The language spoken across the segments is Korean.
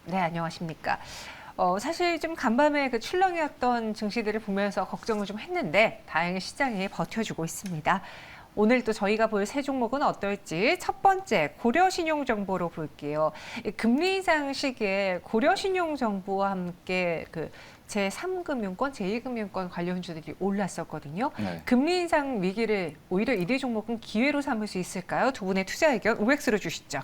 네, 안녕하십니까. 사실 좀 간밤에 그 출렁이었던 증시들을 보면서 걱정을 좀 했는데 다행히 시장이 버텨주고 있습니다. 오늘 또 저희가 볼 세 종목은 어떨지 첫 번째 고려신용정보로 볼게요. 이 금리 인상 시기에 고려신용정보와 함께 그 제3금융권, 제2금융권 관련주들이 올랐었거든요. 네. 금리 인상 위기를 오히려 이대 종목은 기회로 삼을 수 있을까요? 두 분의 투자 의견 OX로 주시죠.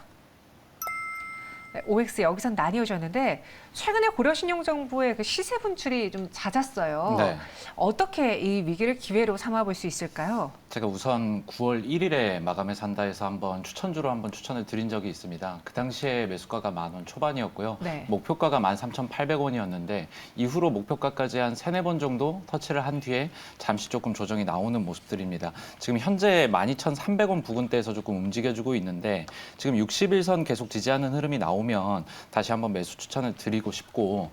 네, OX 여기선 나뉘어졌는데 최근에 고려신용정보의 그 시세 분출이 좀 잦았어요. 네. 어떻게 이 위기를 기회로 삼아볼 수 있을까요? 제가 우선 9월 1일에 마감에 산다 해서 추천주로 한번 추천을 드린 적이 있습니다. 그 당시에 매수가가 10,000원 초반이었고요. 네. 목표가가 13,800원이었는데 이후로 목표가까지 한 3-4번 정도 터치를 한 뒤에 잠시 조금 조정이 나오는 모습들입니다. 지금 현재 12,300원 부근대에서 조금 움직여주고 있는데 지금 60일선 계속 지지하는 흐름이 나오면 다시 한번 매수 추천을 드리고 싶고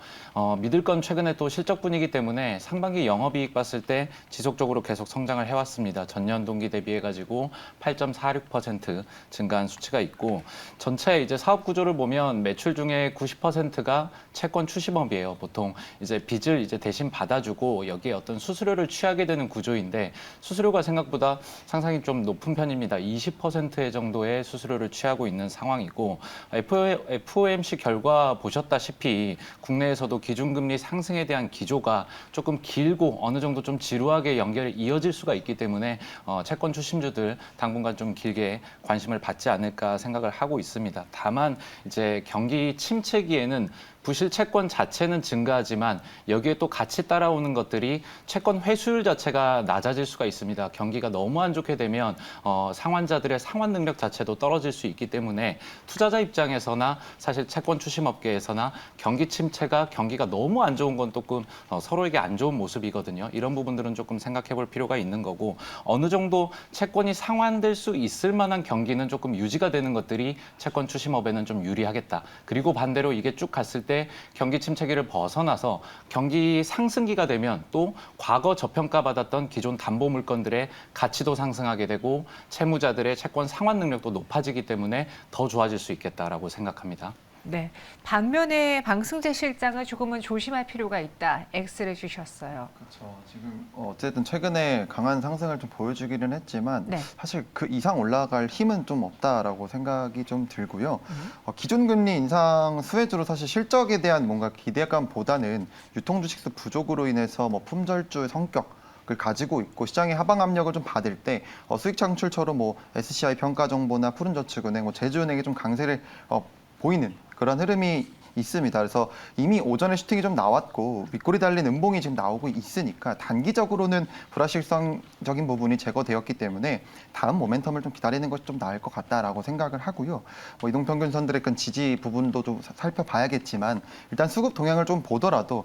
믿을 건 최근에 또 실적 분위기 때문에 상반기 영업이익 봤을 때 지속적으로 계속 성장을 해왔습니다. 전년 동기 대비해가지고 8.46% 증가한 수치가 있고 전체 이제 사업 구조를 보면 매출 중에 90%가 채권 추심업이에요. 보통 이제 빚을 이제 대신 받아주고 여기에 어떤 수수료를 취하게 되는 구조인데 수수료가 생각보다 상당히 좀 높은 편입니다. 20% 정도의 수수료를 취하고 있는 상황이고 FOMC 결과 보셨다시피 국내에서도 기준금리 상승에 대한 기조가 조금 길고 어느 정도 좀 지루하게 연결이 이어질 수가 있기 때문에 채권 추심주들 당분간 좀 길게 관심을 받지 않을까 생각을 하고 있습니다. 다만 이제 경기 침체기에는 부실 채권 자체는 증가하지만 여기에 또 같이 따라오는 것들이 채권 회수율 자체가 낮아질 수가 있습니다. 경기가 너무 안 좋게 되면 상환자들의 상환 능력 자체도 떨어질 수 있기 때문에 투자자 입장에서나 사실 채권 추심업계에서나 경기 침체가 경기가 너무 안 좋은 건 조금 서로에게 안 좋은 모습이거든요. 이런 부분들은 조금 생각해 볼 필요가 있는 거고 어느 정도 채권이 상환될 수 있을 만한 경기는 조금 유지가 되는 것들이 채권 추심업에는 좀 유리하겠다. 그리고 반대로 이게 쭉 갔을 때 경기 침체기를 벗어나서 경기 상승기가 되면 또 과거 저평가 받았던 기존 담보 물건들의 가치도 상승하게 되고 채무자들의 채권 상환 능력도 높아지기 때문에 더 좋아질 수 있겠다라고 생각합니다. 네. 반면에 방승재 실장은 조금은 조심할 필요가 있다. X를 주셨어요. 그렇죠. 지금 어쨌든 최근에 강한 상승을 좀 보여주기는 했지만 네. 사실 그 이상 올라갈 힘은 좀 없다라고 생각이 좀 들고요. 기준금리 인상 수혜주로 사실 실적에 대한 뭔가 기대감보다는 유통주식수 부족으로 인해서 뭐 품절주의 성격 을 가지고 있고 시장의 하방 압력을 좀 받을 때 수익 창출처로 뭐 SCI 평가정보나 푸른저축은행, 뭐 제주은행이 좀 강세를 보이는 그런 흐름이 있습니다. 그래서 이미 오전에 슈팅이 좀 나왔고 윗골이 달린 음봉이 지금 나오고 있으니까 단기적으로는 불확실성적인 부분이 제거되었기 때문에 다음 모멘텀을 좀 기다리는 것이 좀 나을 것 같다라고 생각을 하고요. 뭐 이동평균선들의 그 지지 부분도 좀 살펴봐야겠지만 일단 수급 동향을 좀 보더라도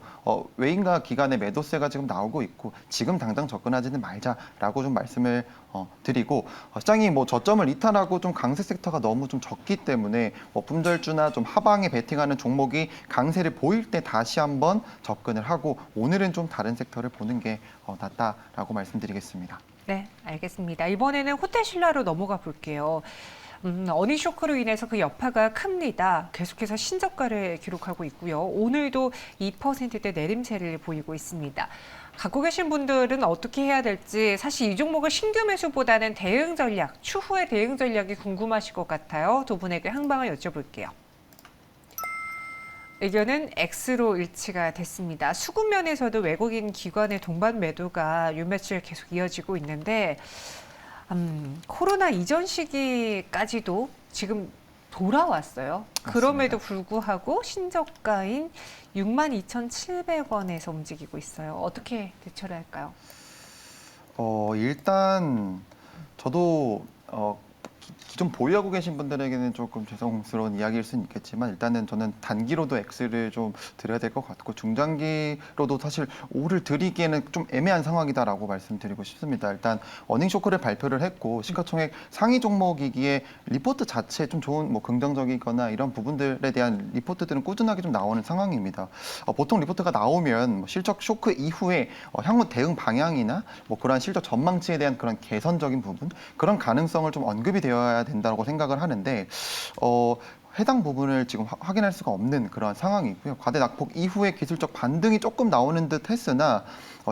외인과 기관의 매도세가 지금 나오고 있고 지금 당장 접근하지는 말자라고 좀 말씀을 드리고 시장이 뭐 저점을 이탈하고 좀 강세 섹터가 너무 좀 적기 때문에 품절주나 좀 하방에 베팅하는 종목이 강세를 보일 때 다시 한번 접근을 하고 오늘은 좀 다른 섹터를 보는 게 낫다라고 말씀드리겠습니다. 네, 알겠습니다. 이번에는 호텔신라로 넘어가 볼게요. 어닝 쇼크로 인해서 그 여파가 큽니다. 계속해서 신저가를 기록하고 있고요. 오늘도 2%대 내림세를 보이고 있습니다. 갖고 계신 분들은 어떻게 해야 될지 사실 이 종목을 신규 매수보다는 대응 전략, 추후의 대응 전략이 궁금하실 것 같아요. 두 분에게 항방을 여쭤볼게요. 의견은 X로 일치가 됐습니다. 수급 면에서도 외국인 기관의 동반 매도가 요 며칠 계속 이어지고 있는데 코로나 이전 시기까지도 지금 돌아왔어요. 맞습니다. 그럼에도 불구하고 신저가인 62,700원에서 움직이고 있어요. 어떻게 대처를 할까요? 일단 저도 기존 보유하고 계신 분들에게는 조금 죄송스러운 이야기일 수는 있겠지만 일단은 저는 단기로도 X를 좀 드려야 될 것 같고 중장기로도 사실 O를 드리기에는 좀 애매한 상황이다라고 말씀드리고 싶습니다. 일단 어닝 쇼크를 발표를 했고 시가총액 상위 종목이기에 리포트 자체에 좀 좋은 뭐 긍정적이거나 이런 부분들에 대한 리포트들은 꾸준하게 좀 나오는 상황입니다. 보통 리포트가 나오면 뭐 실적 쇼크 이후에 향후 대응 방향이나 뭐 그런 실적 전망치에 대한 그런 개선적인 부분 그런 가능성을 좀 언급이 되어야 된다고 생각을 하는데 해당 부분을 지금 확인할 수가 없는 그런 상황이고요. 과대 낙폭 이후에 기술적 반등이 조금 나오는 듯 했으나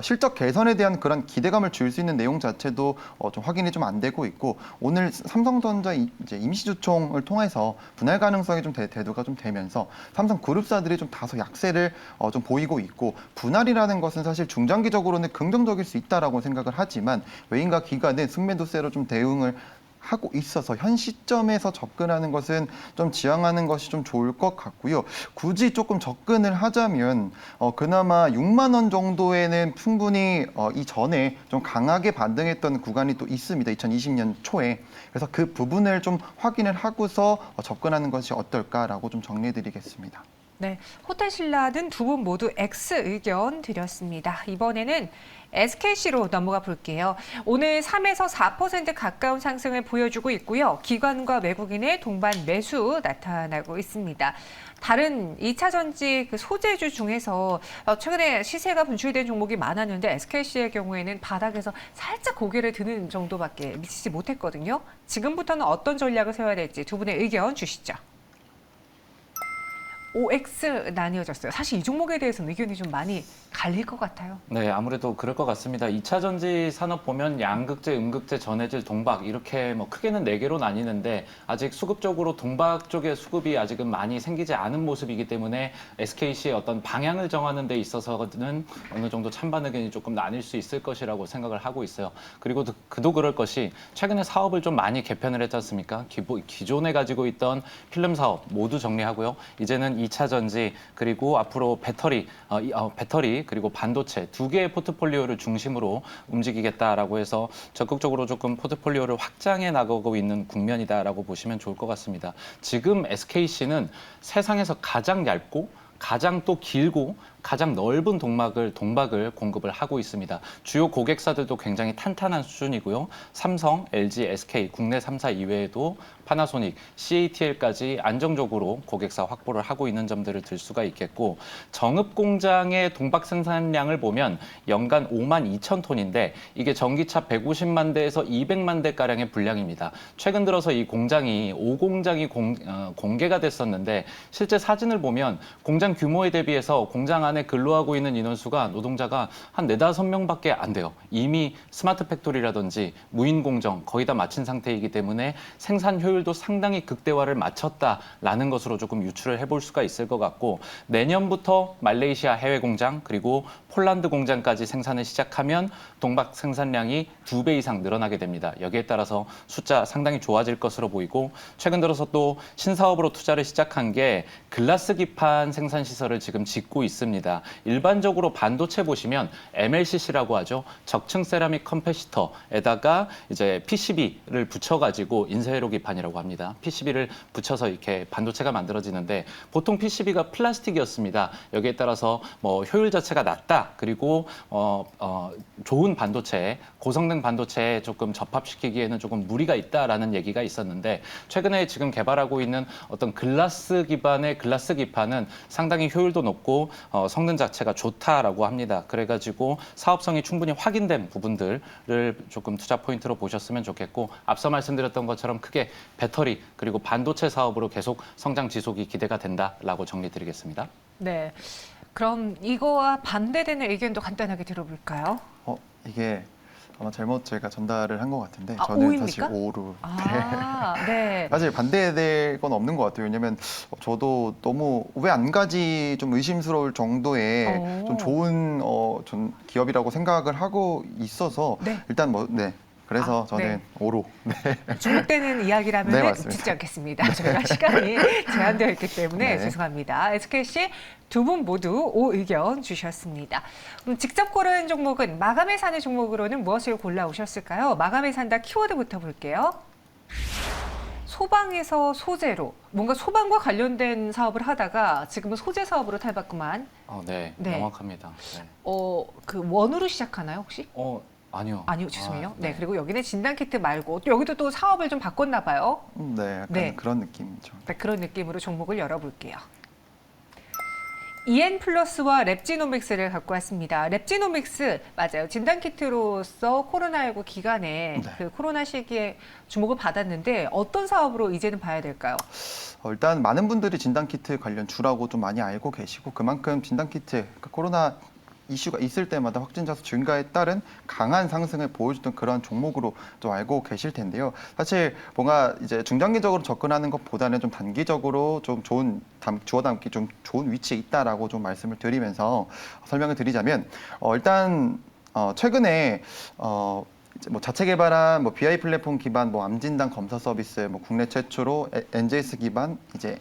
실적 개선에 대한 그런 기대감을 줄 수 있는 내용 자체도 좀 확인이 좀 안 되고 있고, 오늘 삼성전자 이제 임시주총을 통해서 분할 가능성이 좀 대두가 좀 되면서 삼성 그룹사들이 좀 다소 약세를 좀 보이고 있고, 분할이라는 것은 사실 중장기적으로는 긍정적일 수 있다라고 생각을 하지만 외인과 기관은 순매도세로 좀 대응을 하고 있어서 현 시점에서 접근하는 것은 좀 지양하는 것이 좀 좋을 것 같고요. 굳이 조금 접근을 하자면 그나마 6만 원 정도에는 충분히 이전에 좀 강하게 반등했던 구간이 또 있습니다. 2020년 초에. 그래서 그 부분을 좀 확인을 하고서 접근하는 것이 어떨까라고 좀 정리해드리겠습니다. 네, 호텔신라는 두 분 모두 X 의견 드렸습니다. 이번에는 SKC로 넘어가 볼게요. 오늘 3에서 4% 가까운 상승을 보여주고 있고요. 기관과 외국인의 동반 매수 나타나고 있습니다. 다른 2차 전지 그 소재주 중에서 최근에 시세가 분출된 종목이 많았는데 SKC의 경우에는 바닥에서 살짝 고개를 드는 정도밖에 미치지 못했거든요. 지금부터는 어떤 전략을 세워야 될지 두 분의 의견 주시죠. OX 나뉘어졌어요. 사실 이 종목에 대해서는 의견이 좀 많이 갈릴 것 같아요. 네, 아무래도 그럴 것 같습니다. 2차 전지 산업 보면 양극재, 음극재, 전해질, 동박 이렇게 뭐 크게는 4개로 나뉘는데 아직 수급적으로 동박 쪽의 수급이 아직은 많이 생기지 않은 모습이기 때문에 SKC의 어떤 방향을 정하는 데 있어서는 어느 정도 찬반 의견이 조금 나뉠 수 있을 것이라고 생각을 하고 있어요. 그리고 그도 그럴 것이 최근에 사업을 좀 많이 개편을 했지 않습니까? 기존에 가지고 있던 필름 사업 모두 정리하고요. 이제는 2차 전지 그리고 앞으로 배터리 그리고 반도체 2개의 포트폴리오를 중심으로 움직이겠다라고 해서 적극적으로 조금 포트폴리오를 확장해 나가고 있는 국면이다라고 보시면 좋을 것 같습니다. 지금 SKC는 세상에서 가장 얇고 가장 또 길고 가장 넓은 동박을 공급을 하고 있습니다. 주요 고객사들도 굉장히 탄탄한 수준이고요. 삼성, LG, SK, 국내 3사 이외에도 파나소닉, CATL까지 안정적으로 고객사 확보를 하고 있는 점들을 들 수가 있겠고, 정읍 공장의 동박 생산량을 보면 연간 5만 2천 톤인데 이게 전기차 150만 대에서 200만 대가량의 분량입니다. 최근 들어서 이 공장이 5공장이 공개가 됐었는데 실제 사진을 보면 공장 규모에 대비해서 공장 안에 근로하고 있는 인원수가 노동자가 한 4, 5명밖에 안 돼요. 이미 스마트 팩토리라든지 무인 공정 거의 다 마친 상태이기 때문에 생산 효율도 상당히 극대화를 마쳤다라는 것으로 조금 유추를 해볼 수가 있을 것 같고, 내년부터 말레이시아 해외 공장 그리고 폴란드 공장까지 생산을 시작하면 동박 생산량이 2배 이상 늘어나게 됩니다. 여기에 따라서 숫자 상당히 좋아질 것으로 보이고, 최근 들어서 또 신사업으로 투자를 시작한 게 글라스 기판 생산 시설을 지금 짓고 있습니다. 일반적으로 반도체 보시면 MLCC라고 하죠. 적층 세라믹 컴패시터에다가 이제 PCB를 붙여가지고 인쇄회로 기판이라고 합니다. PCB를 붙여서 이렇게 반도체가 만들어지는데 보통 PCB가 플라스틱이었습니다. 여기에 따라서 뭐 효율 자체가 낮다. 그리고 좋은 반도체, 고성능 반도체에 조금 접합시키기에는 조금 무리가 있다라는 얘기가 있었는데, 최근에 지금 개발하고 있는 어떤 글라스 기반의 글라스 기판은 상당히 효율도 높고 성능 자체가 좋다라고 합니다. 그래가지고 사업성이 충분히 확인된 부분들을 조금 투자 포인트로 보셨으면 좋겠고, 앞서 말씀드렸던 것처럼 크게 배터리 그리고 반도체 사업으로 계속 성장 지속이 기대가 된다라고 정리드리겠습니다. 네, 그럼 이거와 반대되는 의견도 간단하게 들어볼까요? 이게 아마 잘못 제가 전달을 한 것 같은데 아, 저는 오입니까? 사실 O로. 아, 네. 사실 반대될 건 없는 것 같아요. 왜냐면 저도 너무 왜 안 가지 좀 의심스러울 정도의 좀 좋은 전 기업이라고 생각을 하고 있어서 네. 일단 그래서 저는 네. O로. 주목되는 이야기라면 네, 맞습니다. 듣지 않겠습니다. 저희가 시간이 제한되어 있기 때문에 네. 죄송합니다. SKC 두 분 모두 O 의견 주셨습니다. 그럼 직접 고른 종목은 마감에 사는 종목으로는 무엇을 골라오셨을까요? 마감에 산다 키워드부터 볼게요. 소방에서 소재로, 뭔가 소방과 관련된 사업을 하다가 지금은 소재 사업으로 탈바꿈한. 네, 네. 명확합니다. 네. 그 원으로 시작하나요 혹시? 아니요. 아니요, 죄송해요. 네, 네. 그리고 여기는 진단키트 말고 또 여기도 또 사업을 좀 바꿨나 봐요. 네, 약간 네. 그런 느낌이죠. 네, 그런 느낌으로 종목을 열어볼게요. EN 플러스와 랩지노믹스를 갖고 왔습니다. 랩지노믹스 맞아요. 진단키트로서 코로나19 기간에 네. 그 코로나 시기에 주목을 받았는데 어떤 사업으로 이제는 봐야 될까요? 일단 많은 분들이 진단키트 관련 주라고 좀 많이 알고 계시고 그만큼 진단키트, 그러니까 코로나 이슈가 있을 때마다 확진자 수 증가에 따른 강한 상승을 보여주던 그런 종목으로 좀 알고 계실 텐데요. 사실 뭔가 이제 중장기적으로 접근하는 것보다는 좀 단기적으로 좀 좋은 주워 담기 좀 좋은 위치에 있다라고 좀 말씀을 드리면서 설명을 드리자면 일단 최근에 이제 뭐 자체 개발한 뭐 BI 플랫폼 기반 뭐 암 진단 검사 서비스, 뭐 국내 최초로 NGS 기반 이제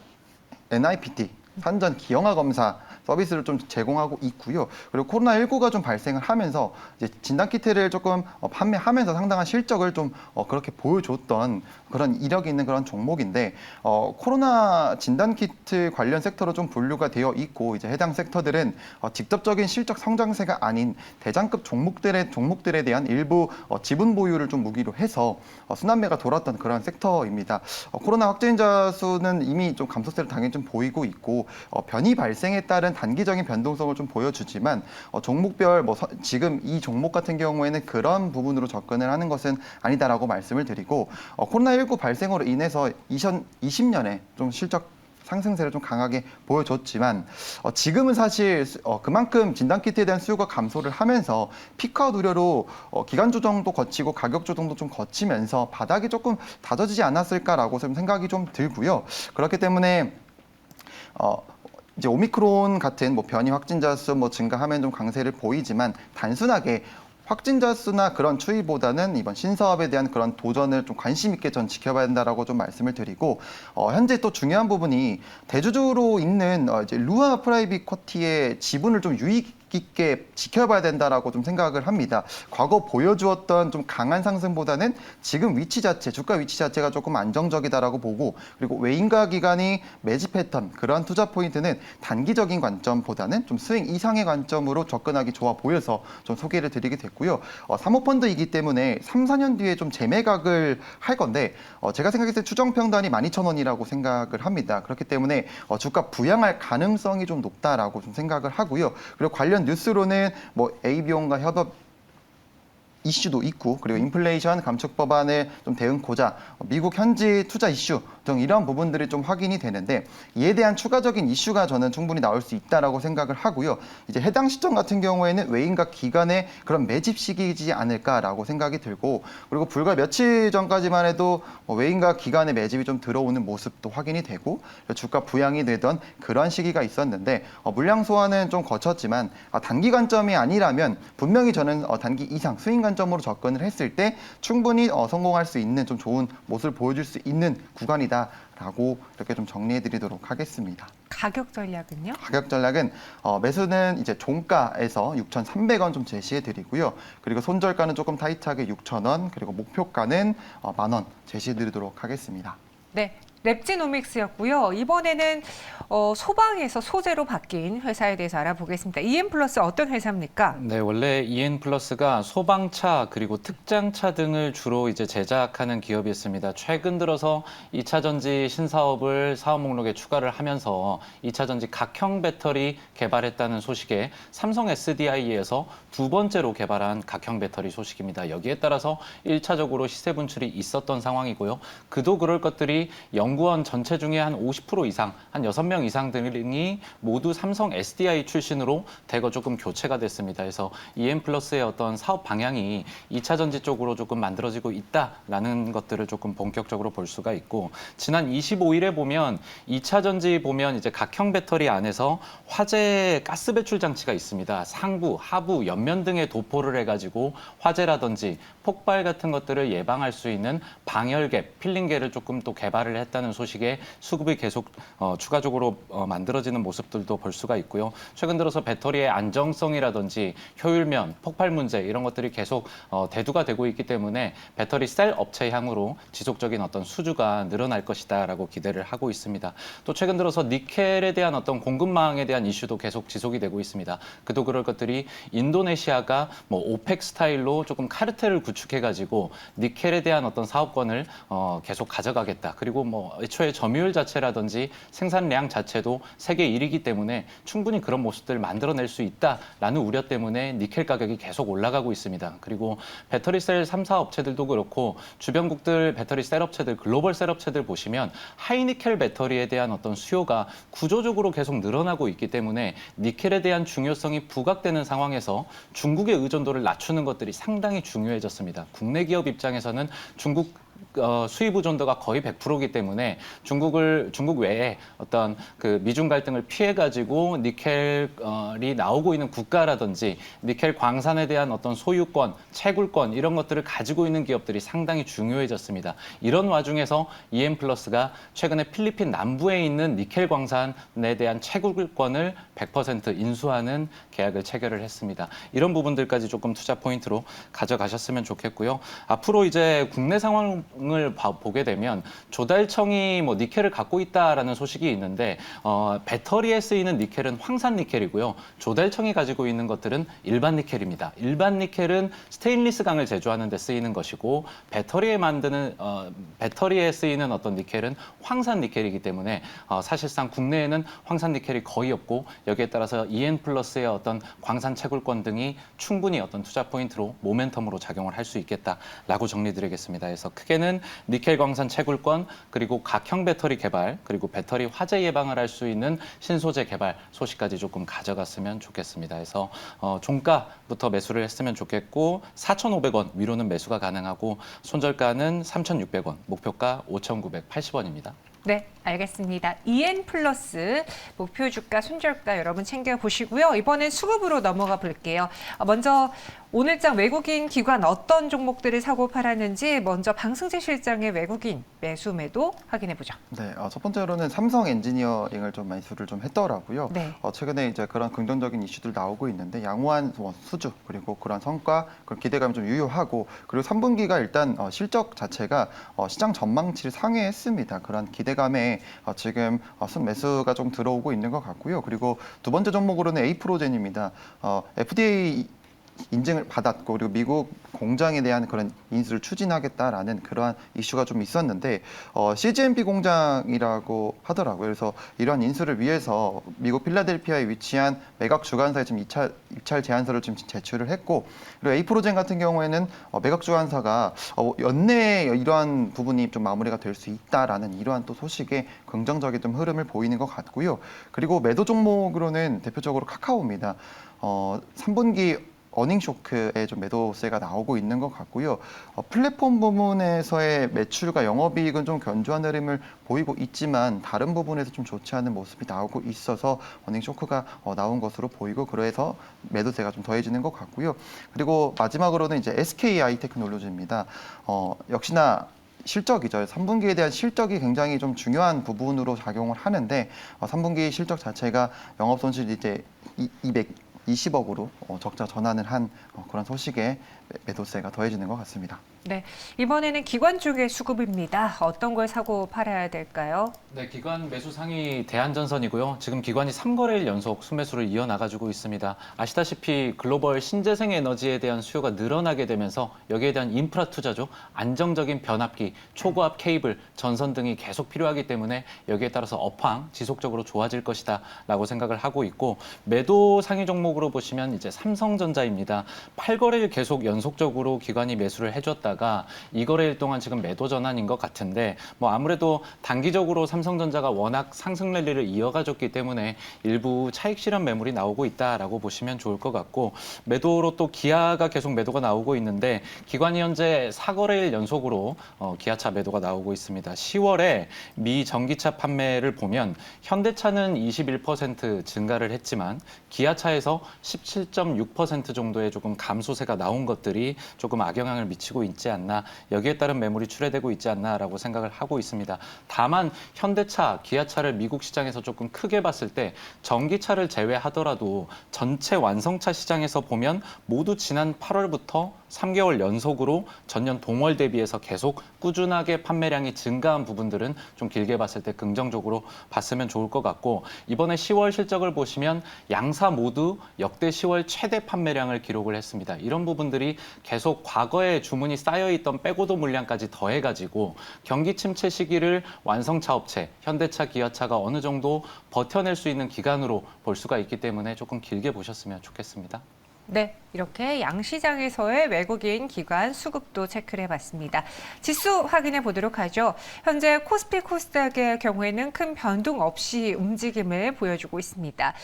NIPT 산전 기형아 검사 서비스를 좀 제공하고 있고요. 그리고 코로나19가 좀 발생을 하면서 이제 진단키트를 조금 판매하면서 상당한 실적을 좀 그렇게 보여줬던 그런 이력이 있는 그런 종목인데 코로나 진단키트 관련 섹터로 좀 분류가 되어 있고 이제 해당 섹터들은 직접적인 실적 성장세가 아닌 대장급 종목들에 대한 일부 지분 보유를 좀 무기로 해서 순환매가 돌았던 그런 섹터입니다. 코로나 확진자 수는 이미 좀 감소세를 당연히 좀 보이고 있고 변이 발생에 따른 단기적인 변동성을 좀 보여주지만 종목별 지금 이 종목 같은 경우에는 그런 부분으로 접근을 하는 것은 아니다라고 말씀을 드리고 코로나19 발생으로 인해서 2020년에 좀 실적 상승세를 좀 강하게 보여줬지만 지금은 사실 그만큼 진단키트에 대한 수요가 감소를 하면서 피크아웃 우려로 기간 조정도 거치고 가격 조정도 좀 거치면서 바닥이 조금 다져지지 않았을까라고 좀 생각이 좀 들고요. 그렇기 때문에 이제 오미크론 같은 뭐 변이 확진자 수 뭐 증가하면 좀 강세를 보이지만 단순하게 확진자 수나 그런 추이보다는 이번 신사업에 대한 그런 도전을 좀 관심 있게 전 지켜봐야 된다라고 좀 말씀을 드리고 현재 또 중요한 부분이 대주주로 있는 이제 루아 프라이빗 쿼티의 지분을 좀 유익 있게 지켜봐야 된다라고 좀 생각을 합니다. 과거 보여주었던 좀 강한 상승보다는 지금 위치 자체, 주가 위치 자체가 조금 안정적이다라고 보고 그리고 외인가 기관이 매집 패턴 그런 투자 포인트는 단기적인 관점보다는 좀 스윙 이상의 관점으로 접근하기 좋아 보여서 좀 소개를 드리게 됐고요. 사모펀드이기 때문에 3, 4년 뒤에 좀 재매각을 할 건데 제가 생각했을 때 추정 평단이 12,000원이라고 생각을 합니다. 그렇기 때문에 주가 부양할 가능성이 좀 높다라고 좀 생각을 하고요. 그리고 관련 뉴스로는 뭐 AB온과 협업 이슈도 있고 그리고 인플레이션 감축 법안을 좀 대응코자 미국 현지 투자 이슈 등 이런 부분들이 좀 확인이 되는데 이에 대한 추가적인 이슈가 저는 충분히 나올 수 있다라고 생각을 하고요. 이제 해당 시점 같은 경우에는 외인과 기관의 그런 매집 시기이지 않을까라고 생각이 들고 그리고 불과 며칠 전까지만 해도 외인과 기관의 매집이 좀 들어오는 모습도 확인이 되고 주가 부양이 되던 그런 시기가 있었는데 물량 소화는 좀 거쳤지만 단기 관점이 아니라면 분명히 저는 단기 이상 스윙 관점으로 접근을 했을 때 충분히 성공할 수 있는 좀 좋은 모습을 보여줄 수 있는 구간이다라고 이렇게 좀 정리해드리도록 하겠습니다. 가격 전략은요? 가격 전략은 매수는 이제 종가에서 6,300원 좀 제시해드리고요. 그리고 손절가는 조금 타이트하게 6,000원 그리고 목표가는 10,000원 제시해드리도록 하겠습니다. 네. 랩지노믹스였고요. 이번에는 소방에서 소재로 바뀐 회사에 대해서 알아보겠습니다. EN 플러스 어떤 회사입니까? 네, 원래 EN 플러스가 소방차 그리고 특장차 등을 주로 이제 제작하는 기업이었습니다. 최근 들어서 2차 전지 신사업을 사업 목록에 추가를 하면서 2차 전지 각형 배터리 개발했다는 소식에 삼성 SDI에서 두 번째로 개발한 각형 배터리 소식입니다. 여기에 따라서 1차적으로 시세 분출이 있었던 상황이고요. 그도 그럴 것들이 연구원 전체 중에 한 50% 이상, 한 6명 이상 등이 모두 삼성 SDI 출신으로 대거 조금 교체가 됐습니다. 그래서 EN 플러스의 어떤 사업 방향이 2차 전지 쪽으로 조금 만들어지고 있다라는 것들을 조금 본격적으로 볼 수가 있고 지난 25일에 보면 2차 전지 보면 이제 각형 배터리 안에서 화재 가스 배출 장치가 있습니다. 상부, 하부, 옆면 등에 도포를 해가지고 화재라든지 폭발 같은 것들을 예방할 수 있는 방열개, 필링개를 조금 또 개발을 했다는 소식에 수급이 계속 추가적으로 만들어지는 모습들도 볼 수가 있고요. 최근 들어서 배터리의 안정성이라든지 효율면, 폭발 문제 이런 것들이 계속 대두가 되고 있기 때문에 배터리 셀 업체 향으로 지속적인 어떤 수주가 늘어날 것이다라고 기대를 하고 있습니다. 또 최근 들어서 니켈에 대한 어떤 공급망에 대한 이슈도 계속 지속이 되고 있습니다. 그도 그럴 것들이 인도네시아가 뭐 오펙 스타일로 조금 카르텔을 구축해가지고 니켈에 대한 어떤 사업권을 계속 가져가겠다. 그리고 뭐 애초에 점유율 자체라든지 생산량 자체도 세계 1위이기 때문에 충분히 그런 모습들을 만들어낼 수 있다라는 우려 때문에 니켈 가격이 계속 올라가고 있습니다. 그리고 배터리 셀 3사 업체들도 그렇고 주변국들 배터리 셀 업체들, 글로벌 셀 업체들 보시면 하이니켈 배터리에 대한 어떤 수요가 구조적으로 계속 늘어나고 있기 때문에 니켈에 대한 중요성이 부각되는 상황에서 중국의 의존도를 낮추는 것들이 상당히 중요해졌습니다. 국내 기업 입장에서는 중국 수입 의존도가 거의 100%이기 때문에 중국 외에 어떤 그 미중 갈등을 피해 가지고 니켈이 나오고 있는 국가라든지 니켈 광산에 대한 어떤 소유권, 채굴권 이런 것들을 가지고 있는 기업들이 상당히 중요해졌습니다. 이런 와중에서 EM플러스가 최근에 필리핀 남부에 있는 니켈 광산에 대한 채굴권을 100% 인수하는 계약을 체결을 했습니다. 이런 부분들까지 조금 투자 포인트로 가져가셨으면 좋겠고요. 앞으로 이제 국내 상황을 보게 되면 조달청이 뭐 니켈을 갖고 있다라는 소식이 있는데 배터리에 쓰이는 니켈은 황산 니켈이고요. 조달청이 가지고 있는 것들은 일반 니켈입니다. 일반 니켈은 스테인리스 강을 제조하는 데 쓰이는 것이고 배터리에 쓰이는 어떤 니켈은 황산 니켈이기 때문에 사실상 국내에는 황산 니켈이 거의 없고 여기에 따라서 EN플러스의 어떤 광산 채굴권 등이 충분히 어떤 투자 포인트로 모멘텀으로 작용을 할 수 있겠다라고 정리드리겠습니다. 그래서 크게는 니켈 광산 채굴권 그리고 각형 배터리 개발 그리고 배터리 화재 예방을 할 수 있는 신소재 개발 소식까지 조금 가져갔으면 좋겠습니다. 그래서 종가부터 매수를 했으면 좋겠고 4,500원 위로는 매수가 가능하고 손절가는 3,600원, 목표가 5,980원입니다. 네, 알겠습니다. EN플러스 목표 주가, 손절가 여러분 챙겨보시고요. 이번엔 수급으로 넘어가 볼게요. 먼저 오늘장 외국인 기관 어떤 종목들을 사고 팔았는지 먼저 방승재 실장의 외국인 매수 매도 확인해 보죠. 네, 첫 번째로는 삼성 엔지니어링을 좀 매수를 좀 했더라고요. 네. 최근에 이제 그런 긍정적인 이슈들 나오고 있는데 양호한 수주 그리고 그런 성과, 그런 기대감이 좀 유효하고 그리고 3분기가 일단 실적 자체가 시장 전망치를 상회했습니다. 그런 기대감에 지금 순매수가 좀 들어오고 있는 것 같고요. 그리고 두 번째 종목으로는 에이프로젠입니다. FDA 인증을 받았고 그리고 미국 공장에 대한 그런 인수를 추진하겠다라는 그러한 이슈가 좀 있었는데 CGMP 공장이라고 하더라고요. 그래서 이러한 인수를 위해서 미국 필라델피아에 위치한 매각 주관사에 지금 입찰 제안서를 지금 제출을 했고 그리고 에이프로젠 같은 경우에는 매각 주관사가 연내에 이러한 부분이 좀 마무리가 될 수 있다라는 이러한 또 소식에 긍정적인 좀 흐름을 보이는 것 같고요. 그리고 매도 종목으로는 대표적으로 카카오입니다. 3분기 어닝 쇼크에 좀 매도세가 나오고 있는 것 같고요. 플랫폼 부분에서의 매출과 영업이익은 좀 견조한 흐름을 보이고 있지만 다른 부분에서 좀 좋지 않은 모습이 나오고 있어서 어닝 쇼크가 나온 것으로 보이고 그래서 매도세가 좀 더해지는 것 같고요. 그리고 마지막으로는 이제 SKI 테크놀로지입니다. 역시나 실적이죠. 3분기에 대한 실적이 굉장히 좀 중요한 부분으로 작용을 하는데 3분기 실적 자체가 영업 손실이 이제 220억으로 적자 전환을 한 그런 소식에 매도세가 더해지는 것 같습니다. 네, 이번에는 기관 쪽의 수급입니다. 어떤 걸 사고 팔아야 될까요? 네, 기관 매수 상위 대한전선이고요. 지금 기관이 3거래일 연속 순매수를 이어나가지고 있습니다. 아시다시피 글로벌 신재생 에너지에 대한 수요가 늘어나게 되면서 여기에 대한 인프라 투자죠. 안정적인 변압기, 초고압 케이블, 전선 등이 계속 필요하기 때문에 여기에 따라서 업황 지속적으로 좋아질 것이다 라고 생각을 하고 있고 매도 상위 종목으로 보시면 이제 삼성전자입니다. 8거래일 계속 연속적으로 기관이 매수를 해줬다가 2거래일 동안 지금 매도 전환인 것 같은데 뭐 아무래도 단기적으로 삼성전자가 워낙 상승 랠리를 이어가줬기 때문에 일부 차익 실현 매물이 나오고 있다라고 보시면 좋을 것 같고 매도로 또 기아가 계속 매도가 나오고 있는데 기관이 현재 4거래일 연속으로 기아차 매도가 나오고 있습니다. 10월에 미 전기차 판매를 보면 현대차는 21% 증가를 했지만 기아차에서 17.6% 정도의 조금 감소세가 나온 것들이 조금 악영향을 미치고 있지 않나, 여기에 따른 매물이 출회되고 있지 않나라고 생각을 하고 있습니다. 다만 현대차, 기아차를 미국 시장에서 조금 크게 봤을 때 전기차를 제외하더라도 전체 완성차 시장에서 보면 모두 지난 8월부터 3개월 연속으로 전년 동월 대비해서 계속 꾸준하게 판매량이 증가한 부분들은 좀 길게 봤을 때 긍정적으로 봤으면 좋을 것 같고 이번에 10월 실적을 보시면 양사 모두 역대 10월 최대 판매량을 기록을 했습니다. 이런 부분들이 계속 과거에 주문이 쌓여 쌓여있던 빼고도 물량까지 더해가지고 경기 침체 시기를 완성차 업체, 현대차, 기아차가 어느 정도 버텨낼 수 있는 기간으로 볼 수가 있기 때문에 조금 길게 보셨으면 좋겠습니다. 네, 이렇게 양시장에서의 외국인 기관 수급도 체크를 해봤습니다. 지수 확인해 보도록 하죠. 현재 코스피 코스닥의 경우에는 큰 변동 없이 움직임을 보여주고 있습니다.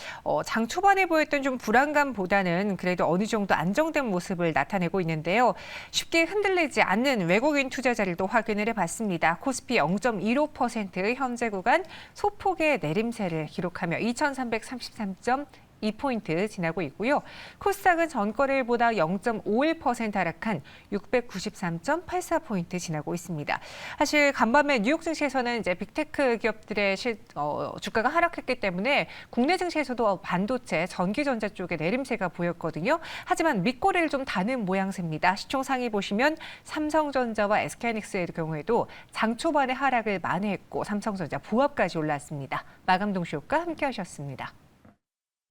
장 초반에 보였던 좀 불안감보다는 그래도 어느 정도 안정된 모습을 나타내고 있는데요. 쉽게 흔들리지 않는 외국인 투자자를 또 확인을 해봤습니다. 코스피 0.15% 현재 구간 소폭의 내림세를 기록하며 2333.2포인트 지나고 있고요. 코스닥은 전거래일보다 0.51% 하락한 693.84포인트 지나고 있습니다. 사실 간밤에 뉴욕 증시에서는 이제 빅테크 기업들의 주가가 하락했기 때문에 국내 증시에서도 반도체, 전기전자 쪽에 내림세가 보였거든요. 하지만 밑거래를 좀 다는 모양새입니다. 시총 상위 보시면 삼성전자와 SK하이닉스의 경우에도 장 초반에 하락을 만회했고 삼성전자 부합까지 올랐습니다. 마감 동시효과 함께 하셨습니다.